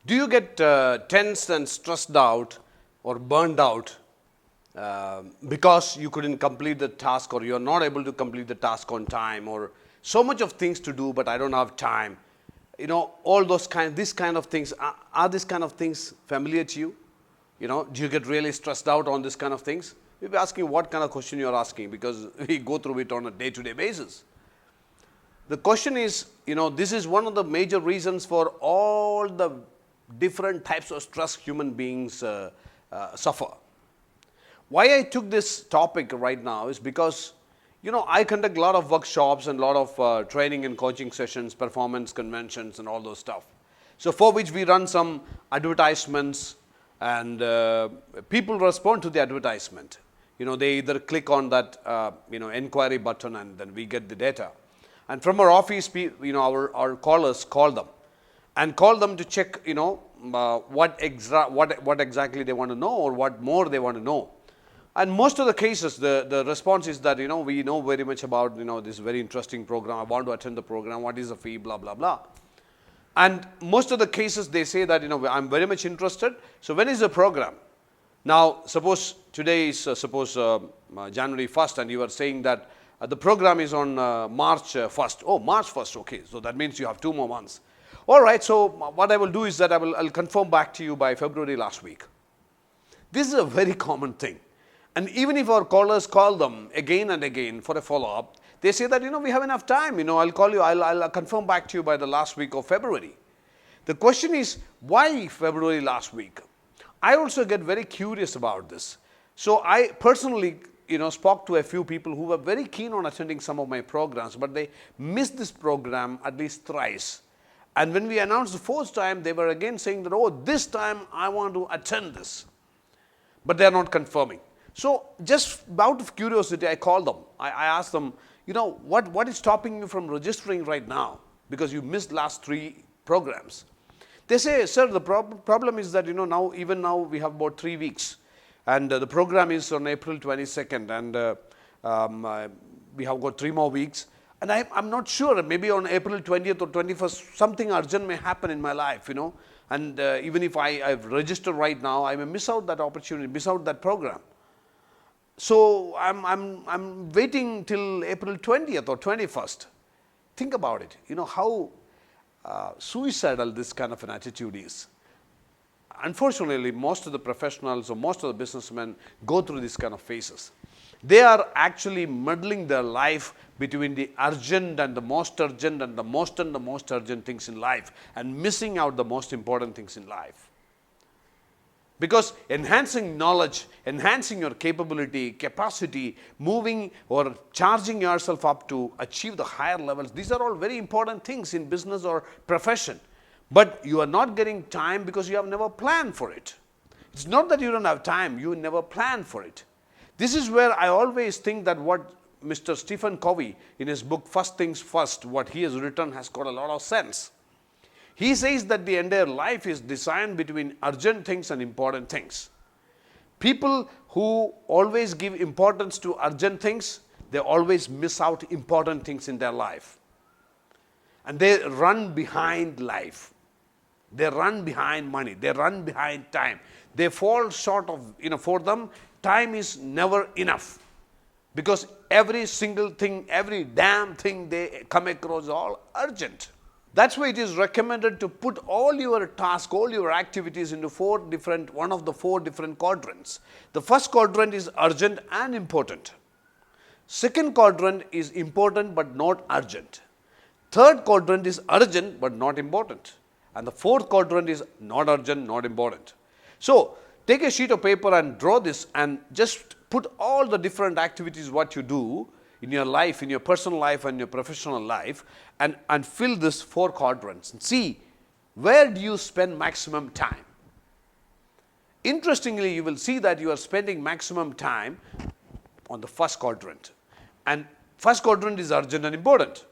Do you get tensed and stressed out or burned out because you couldn't complete the task, or you're not able to complete the task on time, or so much of things to do but I don't have time? All these kind of things, are these kind of things familiar to you? Do you get really stressed out on this kind of things? You'll be asking what kind of question you're asking, because we go through it on a day-to-day basis. The question is, this is one of the major reasons for all the different types of stress human beings suffer. Why I took this topic right now is because, I conduct a lot of workshops and a lot of training and coaching sessions, performance conventions and all those stuff. So for which we run some advertisements, and people respond to the advertisement. They either click on that inquiry button, and then we get the data. And from our office, our callers call them to check, what exactly they want to know, or what more they want to know. And most of the cases, the response is that, we know very much about, this very interesting program. I want to attend the program. What is the fee? Blah, blah, blah. And most of the cases, they say that, I'm very much interested. So when is the program? Now, suppose today is January 1st, and you are saying that the program is on March 1st. Oh, March 1st, okay. So that means you have 2 more months. All right, so what I will do is that I'll confirm back to you by February last week. This is a very common thing. And even if our callers call them again and again for a follow-up, they say that, we have enough time. I'll call you, I'll confirm back to you by the last week of February. The question is, why February last week? I also get very curious about this. So I personally, spoke to a few people who were very keen on attending some of my programs, but they missed this program at least thrice. And when we announced the 4th time, they were again saying that, oh, this time I want to attend this. But they are not confirming. So just out of curiosity, I called them. I asked them, what is stopping you from registering right now? Because you missed last 3 programs. They say, sir, the problem is that, now we have about 3 weeks. And the program is on April 22nd. And we have got 3 more weeks. And I'm not sure, maybe on April 20th or 21st, something urgent may happen in my life, And even if I've registered right now, I may miss out that opportunity, miss out that program. So I'm waiting till April 20th or 21st. Think about it, how suicidal this kind of an attitude is. Unfortunately, most of the professionals or most of the businessmen go through these kind of phases. They are actually muddling their life between the urgent and the most urgent and the most urgent things in life, and missing out the most important things in life. Because enhancing knowledge, enhancing your capacity, moving or charging yourself up to achieve the higher levels, these are all very important things in business or profession. But you are not getting time because you have never planned for it. It's not that you don't have time, you never plan for it. This is where I always think that what Mr. Stephen Covey, in his book First Things First, what he has written has got a lot of sense. He says that the entire life is designed between urgent things and important things. People who always give importance to urgent things, they always miss out important things in their life. And they run behind life. They run behind money. They run behind time. They fall short of, for them, time is never enough. Because every single thing, every damn thing they come across is all urgent. That's why it is recommended to put all your tasks, all your activities into one of the 4 different quadrants. The first quadrant is urgent and important. Second quadrant is important but not urgent. Third quadrant is urgent but not important. And the 4th quadrant is not urgent, not important. So take a sheet of paper and draw this, and just put all the different activities what you do in your life, in your personal life and your professional life, and fill this 4 quadrants and see where do you spend maximum time. Interestingly, you will see that you are spending maximum time on the first quadrant. And first quadrant is urgent and important.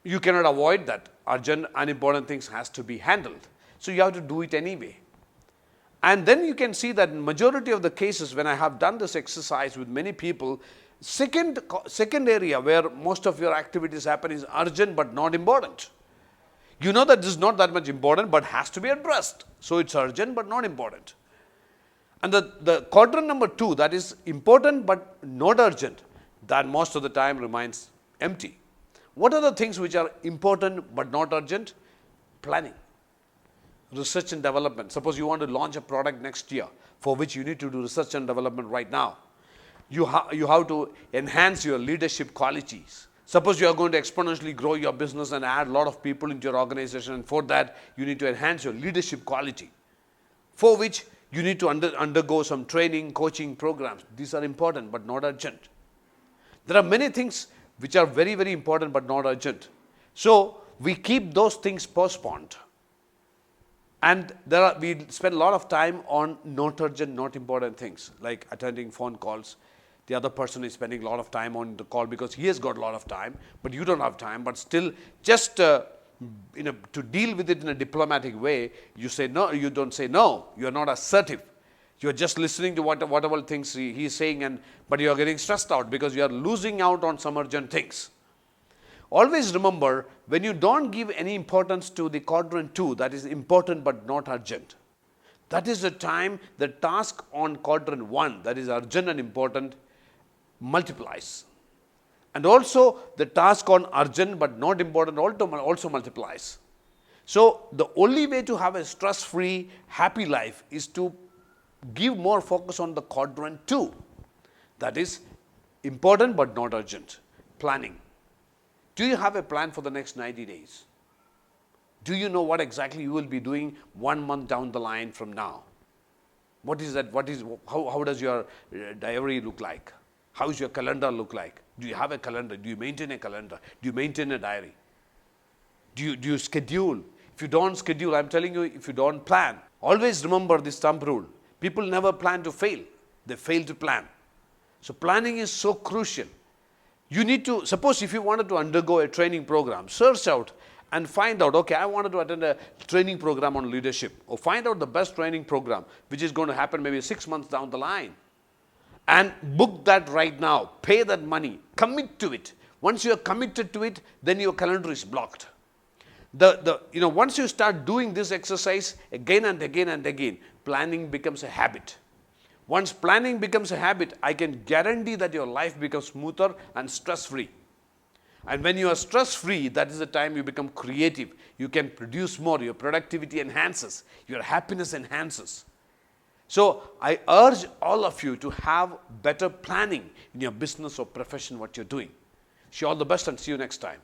You cannot avoid that. Urgent and important things has to be handled. So you have to do it anyway. And then you can see that in majority of the cases, when I have done this exercise with many people, second area where most of your activities happen is urgent but not important. You know that this is not that much important, but has to be addressed. So it's urgent, but not important. And the quadrant number 2, that is important, but not urgent, that most of the time remains empty. What are the things which are important, but not urgent? Planning, research and development. Suppose you want to launch a product next year, for which you need to do research and development right now. You have to enhance your leadership qualities. Suppose you are going to exponentially grow your business and add a lot of people into your organization, and for that you need to enhance your leadership quality, for which you need to undergo some training, coaching programs. These are important but not urgent. There are many things which are very, very important but not urgent. So we keep those things postponed. And we spend a lot of time on not urgent, not important things, like attending phone calls. The other person is spending a lot of time on the call because he has got a lot of time, but you don't have time. But still, just to deal with it in a diplomatic way, you say no. You don't say no. You are not assertive. You are just listening to whatever things he is saying, but you are getting stressed out because you are losing out on some urgent things. Always remember, when you don't give any importance to the quadrant 2, that is important but not urgent, that is the time the task on quadrant 1, that is urgent and important, multiplies. And also the task on urgent but not important also multiplies. So the only way to have a stress-free, happy life is to give more focus on the quadrant 2, that is important but not urgent. Planning. Do you have a plan for the next 90 days? Do you know what exactly you will be doing 1 month down the line from now? What is that? How does your diary look like? How does your calendar look like? Do you have a calendar? Do you maintain a calendar? Do you maintain a diary? Do you schedule? If you don't schedule, I'm telling you, if you don't plan, always remember this thumb rule. People never plan to fail. They fail to plan. So planning is so crucial. You need to, suppose if you wanted to undergo a training program, search out and find out, okay, I wanted to attend a training program on leadership, or find out the best training program, which is going to happen maybe 6 months down the line. And book that right now, pay that money, commit to it. Once you are committed to it, then your calendar is blocked. Once you start doing this exercise again and again and again, planning becomes a habit. Once planning becomes a habit, I can guarantee that your life becomes smoother and stress-free. And when you are stress-free, that is the time you become creative. You can produce more, your productivity enhances, your happiness enhances. So I urge all of you to have better planning in your business or profession, what you're doing. Wish you all the best and see you next time.